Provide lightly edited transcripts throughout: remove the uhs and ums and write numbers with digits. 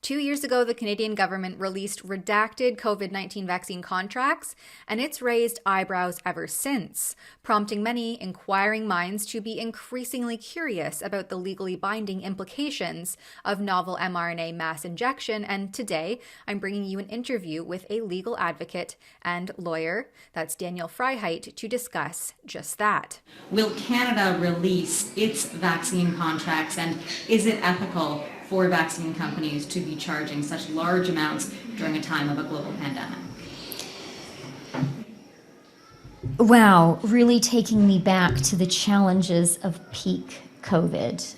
2 years ago, the Canadian government released redacted COVID-19 vaccine contracts, and it's raised eyebrows ever since, prompting many inquiring minds to be increasingly curious about the legally binding implications of novel mRNA mass injection. And today, I'm bringing you an interview with a legal advocate and lawyer, that's Daniel Freiheit, to discuss just that. Will Canada release its vaccine contracts, and is it ethical for vaccine companies to be charging such large amounts during a time of a global pandemic? Wow, really taking me back to the challenges of peak COVID.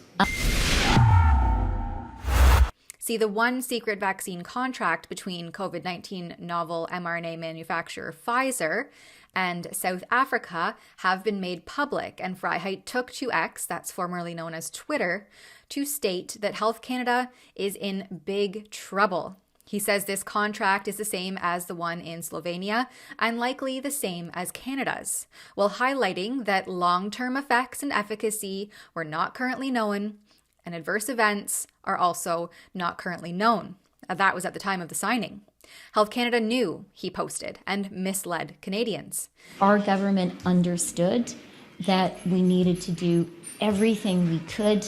See, the one secret vaccine contract between COVID-19 novel mRNA manufacturer Pfizer and South Africa have been made public, and Freiheit took to X, that's formerly known as Twitter, to state that Health Canada is in big trouble. He says this contract is the same as the one in Slovenia and likely the same as Canada's, while highlighting that long-term effects and efficacy were not currently known and adverse events are also not currently known. That was at the time of the signing. Health Canada knew, he posted, and misled Canadians. Our government understood that we needed to do everything we could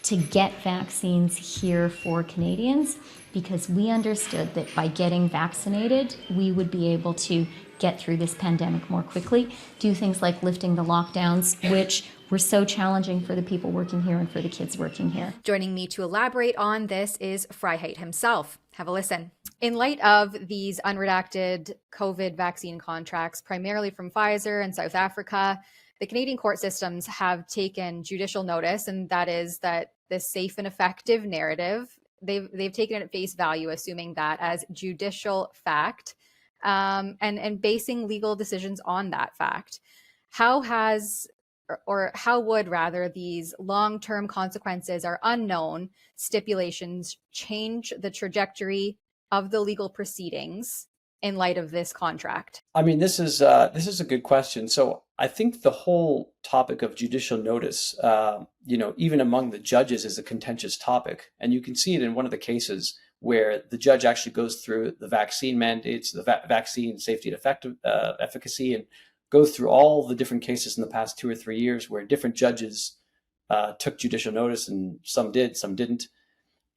to get vaccines here for Canadians, because we understood that by getting vaccinated, we would be able to get through this pandemic more quickly, do things like lifting the lockdowns, which were so challenging for the people working here and for the kids working here. Joining me to elaborate on this is Freiheit himself. Have a listen. In light of these unredacted COVID vaccine contracts, primarily from Pfizer and South Africa, the Canadian court systems have taken judicial notice, and that is that this safe and effective narrative, they've taken it at face value, assuming that as judicial fact, and basing legal decisions on that fact. How would rather these long-term consequences or unknown stipulations change the trajectory of the legal proceedings in light of this contract? I mean, this is a good question. So I think the whole topic of judicial notice, even among the judges, is a contentious topic, and you can see it in one of the cases where the judge actually goes through the vaccine mandates, the vaccine safety and efficacy, and goes through all the different cases in the past 2 or 3 years where different judges took judicial notice, and some did, some didn't.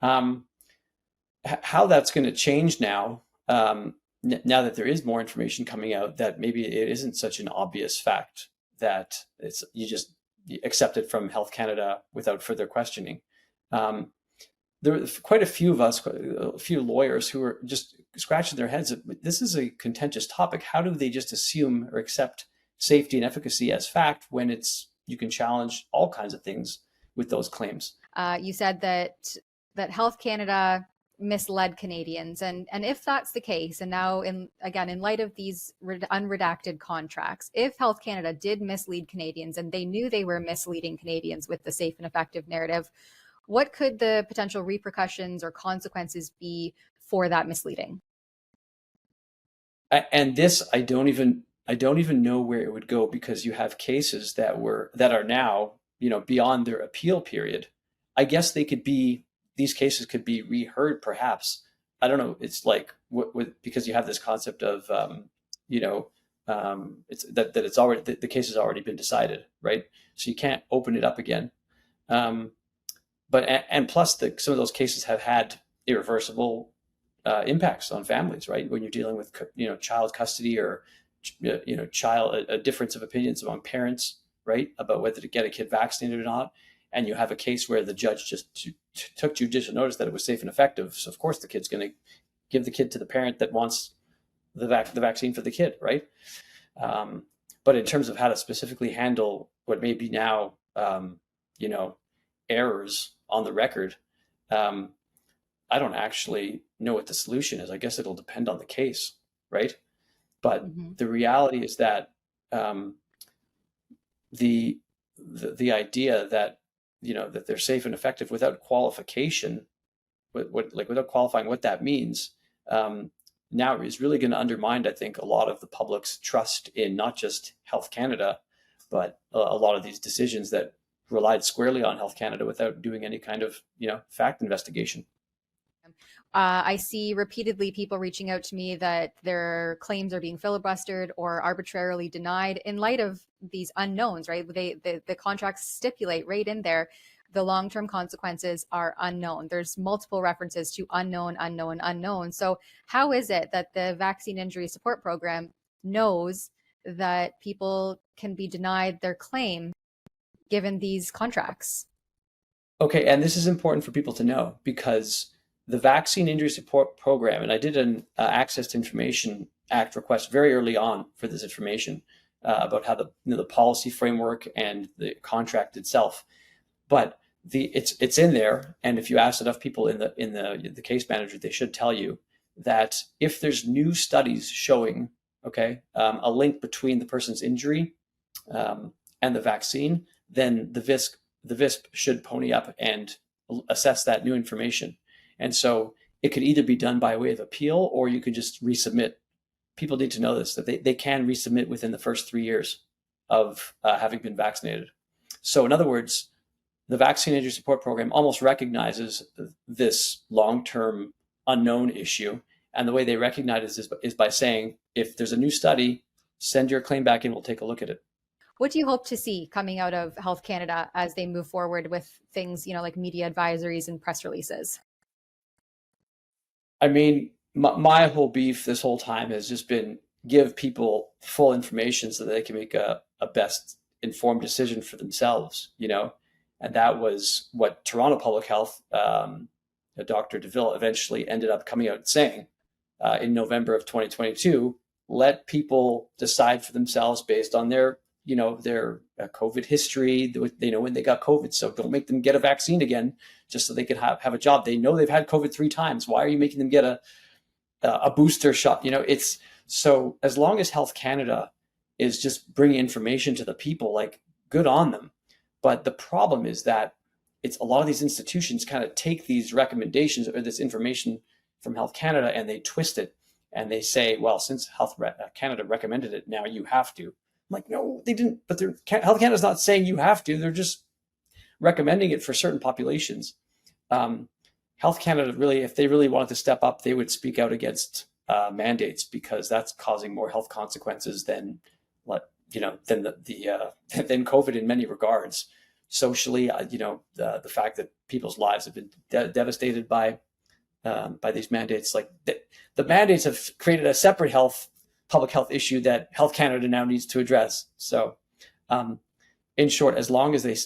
How that's going to change now, now that there is more information coming out, that maybe it isn't such an obvious fact that you just accept it from Health Canada without further questioning. There were quite a few of us, a few lawyers, who were just scratching their heads. This is a contentious topic. How do they just assume or accept safety and efficacy as fact when you can challenge all kinds of things with those claims? You said that Health Canada misled Canadians, and if that's the case, and now in light of these unredacted contracts, if Health Canada did mislead Canadians and they knew they were misleading Canadians with the safe and effective narrative, what could the potential repercussions or consequences be for that misleading? And this, I don't even know where it would go, because you have cases that are now, beyond their appeal period. I guess these cases could be reheard, perhaps. I don't know. It's like because you have this concept of it's it's already, the case has already been decided, right? So you can't open it up again. But plus, some of those cases have had irreversible impacts on families, right? When you're dealing with child custody, or a difference of opinions among parents, right, about whether to get a kid vaccinated or not, and you have a case where the judge just took judicial notice that it was safe and effective, so of course the kid's going to give the kid to the parent that wants the vaccine for the kid, right? But in terms of how to specifically handle what may be now, errors on the record, I don't actually know what the solution is. I guess it'll depend on the case, right? But the reality is that the idea that that they're safe and effective without qualification, without qualifying what that means, now is really going to undermine, I think, a lot of the public's trust in not just Health Canada, but a lot of these decisions that relied squarely on Health Canada without doing any kind of fact investigation. I see repeatedly people reaching out to me that their claims are being filibustered or arbitrarily denied in light of these unknowns, right? The contracts stipulate right in there the long-term consequences are unknown. There's multiple references to unknown, unknown, unknown. So how is it that the Vaccine Injury Support Program knows that people can be denied their claim given these contracts? Okay, and this is important for people to know because the Vaccine Injury Support Program, and I did an Access to Information Act request very early on for this information about how the policy framework and the contract itself. But it's in there, and if you ask enough people in the case manager, they should tell you that if there's new studies showing a link between the person's injury and the vaccine, then the VISP should pony up and assess that new information. And so it could either be done by way of appeal, or you could just resubmit. People need to know this, that they can resubmit within the first 3 years of having been vaccinated. So in other words, the Vaccine Injury Support Program almost recognizes this long-term unknown issue. And the way they recognize this is by saying, if there's a new study, send your claim back in, we'll take a look at it. What do you hope to see coming out of Health Canada as they move forward with things, like media advisories and press releases? I mean, my whole beef this whole time has just been give people full information so that they can make a best informed decision for themselves, And that was what Toronto Public Health, Dr. DeVille eventually ended up coming out and saying in November of 2022, let people decide for themselves based on their COVID history, when they got COVID. So don't make them get a vaccine again just so they could have a job. They know they've had COVID 3 times. Why are you making them get a booster shot? It's so as long as Health Canada is just bringing information to the people, like good on them. But the problem is that it's a lot of these institutions kind of take these recommendations or this information from Health Canada and they twist it and they say, well, since Health Canada recommended it, now you have to. I'm like, no, they didn't. But Health Canada's not saying you have to. They're just recommending it for certain populations. Health Canada really, if they really wanted to step up, they would speak out against mandates because that's causing more health consequences than than COVID in many regards. Socially, the fact that people's lives have been devastated by these mandates, like the mandates have created a separate public health issue that Health Canada now needs to address. So, in short, as long as they,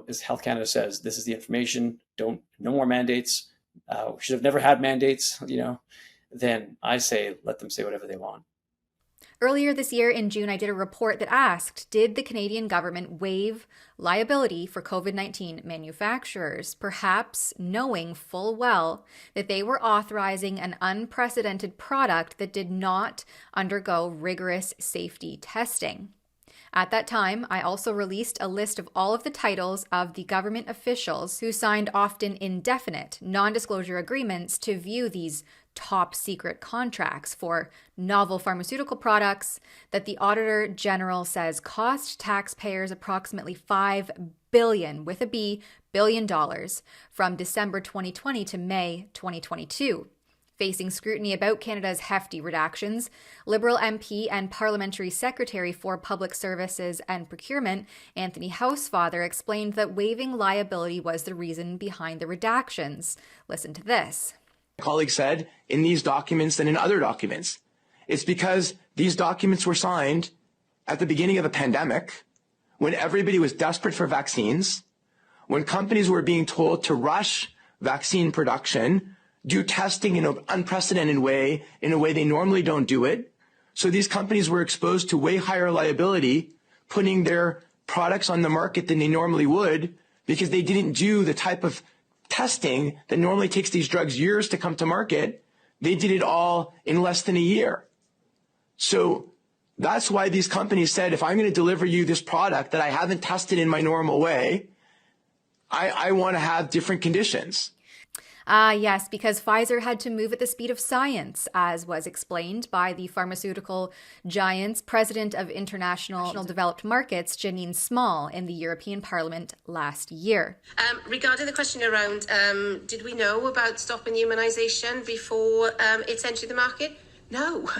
as Health Canada says, this is the information, no more mandates, we should have never had mandates, then I say, let them say whatever they want. Earlier this year in June, I did a report that asked, did the Canadian government waive liability for COVID-19 manufacturers, perhaps knowing full well that they were authorizing an unprecedented product that did not undergo rigorous safety testing? At that time, I also released a list of all of the titles of the government officials who signed often indefinite non-disclosure agreements to view these top secret contracts for novel pharmaceutical products that the Auditor General says cost taxpayers approximately $5 billion, with a B, billion dollars, from December 2020 to May 2022. Facing scrutiny about Canada's hefty redactions, Liberal MP and Parliamentary Secretary for Public Services and Procurement, Anthony Housefather, explained that waiving liability was the reason behind the redactions. Listen to this. My colleague said in these documents and in other documents, it's because these documents were signed at the beginning of the pandemic, when everybody was desperate for vaccines, when companies were being told to rush vaccine production, do testing in an unprecedented way, in a way they normally don't do it. So these companies were exposed to way higher liability, putting their products on the market than they normally would, because they didn't do the type of testing that normally takes these drugs years to come to market. They did it all in less than a year. So that's why these companies said, if I'm going to deliver you this product that I haven't tested in my normal way, I want to have different conditions. Yes, because Pfizer had to move at the speed of science, as was explained by the pharmaceutical giant's president of international developed markets, Janine Small, in the European Parliament last year. Regarding the question around, did we know about stopping immunisation before it's entered the market? No.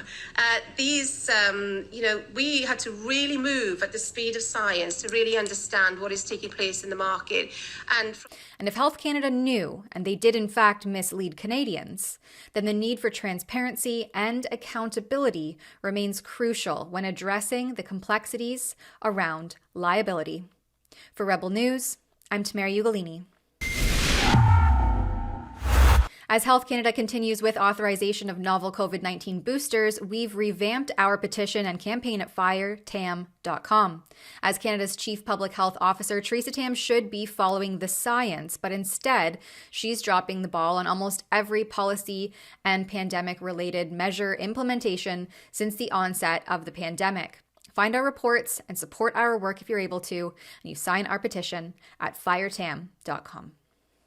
We had to really move at the speed of science to really understand what is taking place in the market. And if Health Canada knew, and they did in fact mislead Canadians, then the need for transparency and accountability remains crucial when addressing the complexities around liability. For Rebel News, I'm Tamara Ugolini. As Health Canada continues with authorization of novel COVID-19 boosters, we've revamped our petition and campaign at firetam.com. As Canada's Chief Public Health Officer, Theresa Tam should be following the science, but instead, she's dropping the ball on almost every policy and pandemic-related measure implementation since the onset of the pandemic. Find our reports and support our work if you're able to, and you sign our petition at firetam.com.